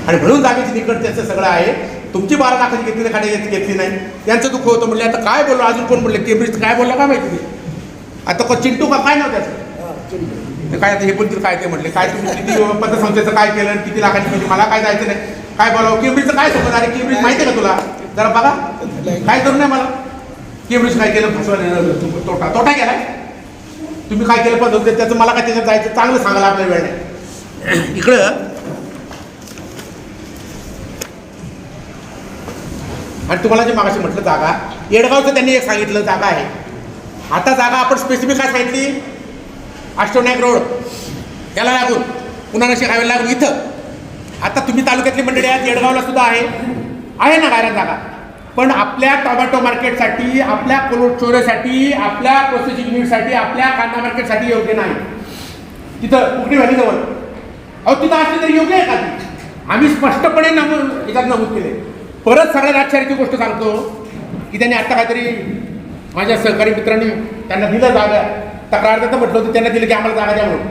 आणि म्हणून जागेची निकड त्याचं सगळं आहे. तुमची 12 लाखाची घेतली नाही, खाण्याची घेतली नाही, यांचं दुःख होतं. म्हणले आता काय बोललो, अजून कोण म्हणले केम्ब्रिज काय बोलला का माहिती नाही. आता चिंटू का काय नाव त्याचं काय, आता हे पण काय ते म्हणले काय तुम्ही किती पतसंस्थेचं काय केलं आणि किती लाखाची म्हणजे मला काय जायचं नाही, काय बोलावं. केम्ब्रिजचं काय समज, अरे केम्ब्रिज माहिती आहे का तुला, जरा बघा काय करू नये मला. केम्ब्रिज काय केलं, फसवा तोटा केलाय. तुम्ही काय केलं पण त्याचं मला काय त्याच्यात जायचं, चांगलं सांगायला आपल्याला वेळ नाही. इकडं आणि तुम्हाला जे मागाशी म्हटलं जागा येडगावचं त्यांनी एक सांगितलं जागा आहे. आता जागा आपण स्पेसिफिक काय सांगितली, अष्टविनायक रोड याला लागून पुन्हा हायवे लागून इथं. आता तुम्ही तालुक्यातली मंडळी आहेत, येडगावला सुद्धा आहे ना गायरान जागा, पण आपल्या टोमॅटो मार्केटसाठी, आपल्या कोल्ड स्टोरेजसाठी, आपल्या प्रोसेसिंग युनिटसाठी, आपल्या कांदा मार्केटसाठी योग्य नाही. तिथं कुकडी व्हॅलीजवळ अहो तिथं असली तरी योग्य आहे का ती? आम्ही स्पष्टपणे याच्यात नमूद केले. परत सगळ्यात आश्चर्याची गोष्ट सांगतो की त्यांनी आत्ता काहीतरी माझ्या सहकारी मित्रांनी त्यांना दिलं जागा, तक्रार देतं म्हटलं होतं, त्यांना दिलं की आम्हाला जागा द्या म्हणून.